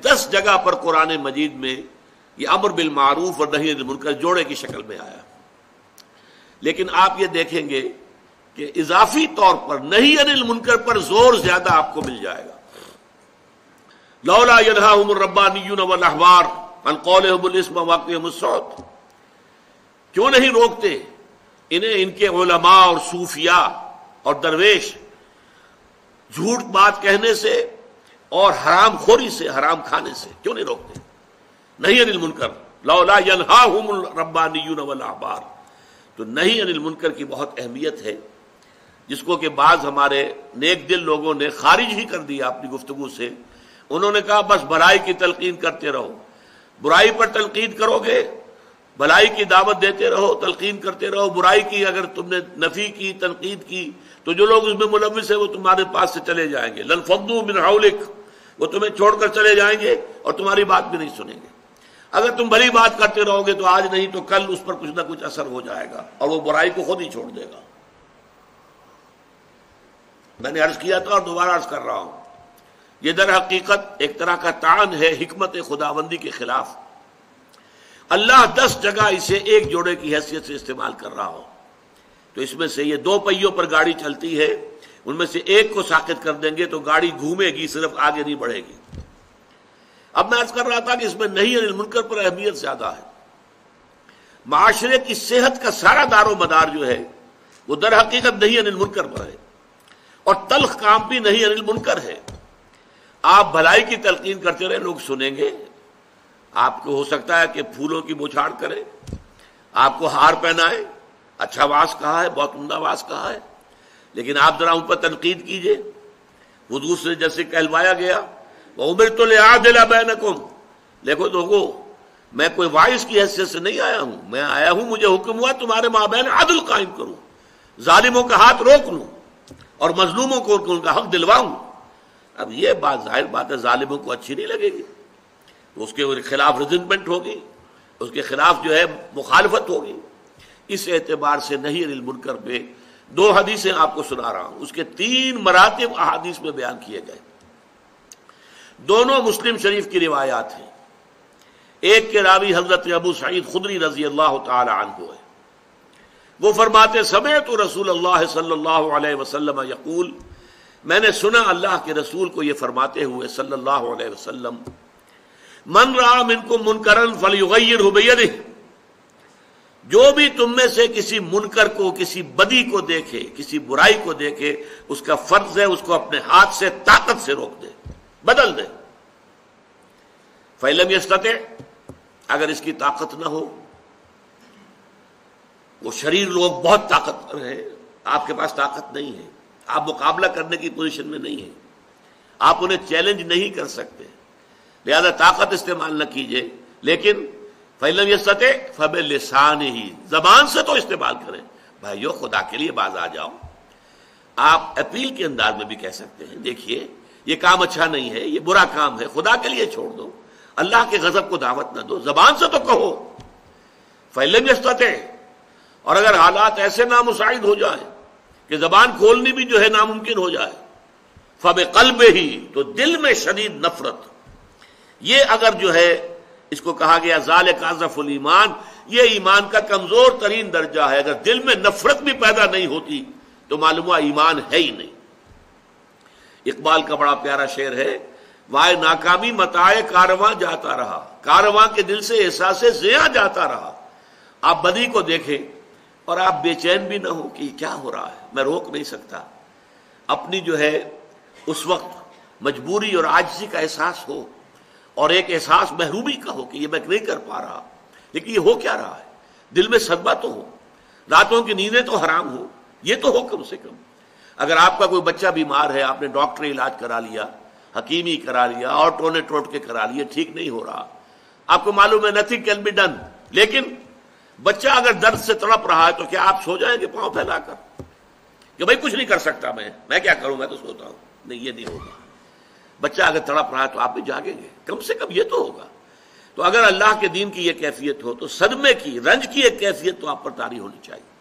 10 جگہ پر قرآن مجید میں یہ امر بالمعروف اور نہی عن المنکر جوڑے کی شکل میں آیا. لیکن آپ یہ دیکھیں گے کہ اضافی طور پر نہی عن المنکر پر زور زیادہ آپ کو مل جائے گا. لولا ینہاہم الربانیون والاحبار عن قولہم الاسم واقعہم السحت. کیوں نہیں روکتے انہیں ان کے علماء اور صوفیاء اور درویش جھوٹ بات کہنے سے اور حرام خوری سے، حرام کھانے سے؟ کیوں نہیں روکتے؟ نہی عن المنکر. لولا ینہاہم الربانیون والاحبار. تو نہی عن المنکر کی بہت اہمیت ہے، جس کو کہ بعض ہمارے نیک دل لوگوں نے خارج ہی کر دیا اپنی گفتگو سے. انہوں نے کہا بس بھلائی کی تلقین کرتے رہو. برائی پر تلقین کرو گے، بھلائی کی دعوت دیتے رہو، تلقین کرتے رہو. برائی کی اگر تم نے نفی کی، تنقید کی، تو جو لوگ اس میں ملوث ہیں وہ تمہارے پاس سے چلے جائیں گے. لنفضوا من حولک، وہ تمہیں چھوڑ کر چلے جائیں گے اور تمہاری بات بھی نہیں سنیں گے. اگر تم بھلی بات کرتے رہو گے تو آج نہیں تو کل اس پر کچھ نہ کچھ اثر ہو جائے گا اور وہ برائی کو خود ہی چھوڑ دے گا. میں نے عرض کیا تھا اور دوبارہ عرض کر رہا ہوں، یہ در حقیقت ایک طرح کا طعن ہے حکمت خداوندی کے خلاف. اللہ 10 جگہ اسے ایک جوڑے کی حیثیت سے استعمال کر رہا ہو تو اس میں سے یہ 2 پہیوں پر گاڑی چلتی ہے، ان میں سے ایک کو ساقط کر دیں گے تو گاڑی گھومے گی، صرف آگے نہیں بڑھے گی. اب میں عرض کر رہا تھا کہ اس میں نہی عن المنکر پر اہمیت زیادہ ہے. معاشرے کی صحت کا سارا دار و مدار جو ہے وہ در حقیقت نہی عن المنکر پر ہے، اور تلخ کام بھی نہی عن المنکر ہے. آپ بھلائی کی تلقین کرتے رہے، لوگ سنیں گے. آپ کو ہو سکتا ہے کہ پھولوں کی بوچھاڑ کرے، آپ کو ہار پہنائے، اچھا واز کہا ہے، بہت عمدہ واز کہا ہے، لیکن آپ ذرا ان پر تنقید کیجئے. حضور سے جیسے کہلوایا گیا وَأُمِرْتُ لِأَعْدِلَ بَيْنَكُمْ، دیکھو میں کوئی واعظ کی حیثیت سے نہیں آیا ہوں، میں آیا ہوں مجھے حکم ہوا تمہارے مابین عدل قائم کروں، ظالموں کا ہاتھ روک لوں اور مظلوموں کو ان کا حق دلواؤں. اب یہ بات ظاہر بات ہے ظالموں کو اچھی نہیں لگے گی، اس کے خلاف ریزنٹمنٹ ہوگی، اس کے خلاف جو ہے مخالفت ہوگی. اس اعتبار سے نہی عن المنکر پہ 2 حدیثیں آپ کو سنا رہا ہوں، اس کے 3 مراتب احادیث میں بیان کیے گئے. دونوں مسلم شریف کی روایات ہیں. ایک کے راوی حضرت ابو سعید خدری رضی اللہ تعالی عنہ ہے. وہ فرماتے سمعت رسول اللہ صلی اللہ علیہ وسلم یقول، میں نے سنا اللہ کے رسول کو یہ فرماتے ہوئے صلی اللہ علیہ وسلم، من رأى منکم منکرا فلیغیرہ بیدہ، جو بھی تم میں سے کسی منکر کو، کسی بدی کو دیکھے، کسی برائی کو دیکھے، اس کا فرض ہے اس کو اپنے ہاتھ سے طاقت سے روک دے، بدل دے. فَإِن لَمْ يَسْتَطِعْ، اگر اس کی طاقت نہ ہو، وہ شریر لوگ بہت طاقتور ہیں، آپ کے پاس طاقت نہیں ہے، آپ مقابلہ کرنے کی پوزیشن میں نہیں ہیں، آپ انہیں چیلنج نہیں کر سکتے، لہذا طاقت استعمال نہ کیجئے. لیکن فَإِن لَمْ يَسْتَطِعْ فَبِلِسَانِهِ، زبان سے تو استعمال کریں. بھائیو خدا کے لیے باز آ جاؤ. آپ اپیل کے انداز میں بھی کہہ سکتے ہیں، دیکھیے یہ کام اچھا نہیں ہے، یہ برا کام ہے، خدا کے لیے چھوڑ دو، اللہ کے غضب کو دعوت نہ دو، زبان سے تو کہو. فَإِن لَمْ يَسْتَطِعْ، اور اگر حالات ایسے نامساعد ہو جائیں کہ زبان کھولنی بھی جو ہے ناممکن ہو جائے، فَبِقَلْبِهِ، تو دل میں شدید نفرت. یہ اگر جو ہے اس کو کہا گیا ذالک اضعف الایمان، یہ ایمان کا کمزور ترین درجہ ہے. اگر دل میں نفرت بھی پیدا نہیں ہوتی تو معلوم ہوا ایمان ہے ہی نہیں. اقبال کا بڑا پیارا شعر ہے، وائے ناکامی متاع کارواں جاتا رہا، کارواں کے دل سے احساس زیاں جاتا رہا. آپ بدی کو دیکھیں اور آپ بے چین بھی نہ ہو کہ کیا ہو رہا ہے، میں روک نہیں سکتا. اپنی جو ہے اس وقت مجبوری اور عاجزی کا احساس ہو اور ایک احساس محرومی کا ہو کہ یہ میں نہیں کر پا رہا، لیکن یہ ہو کیا رہا ہے. دل میں صدمہ تو ہو، راتوں کی نیندیں تو حرام ہو، یہ تو ہو کم سے کم. اگر آپ کا کوئی بچہ بیمار ہے، آپ نے ڈاکٹری علاج کرا لیا، حکیمی کرا لیا اور ٹونے ٹوٹ کے کرا لیا، ٹھیک نہیں ہو رہا، آپ کو معلوم ہے نتھنگ کین بی ڈن، لیکن بچہ اگر درد سے تڑپ رہا ہے تو کیا آپ سو جائیں گے پاؤں پھیلا کر کہ بھائی کچھ نہیں کر سکتا، میں کیا کروں، میں تو سوتا ہوں؟ نہیں، یہ نہیں ہوگا. بچہ اگر تڑپ رہا ہے تو آپ بھی جاگیں گے، کم سے کم یہ تو ہوگا. تو اگر اللہ کے دین کی یہ کیفیت ہو تو صدمے کی، رنج کی ایک کیفیت تو آپ پر طاری ہونی چاہیے.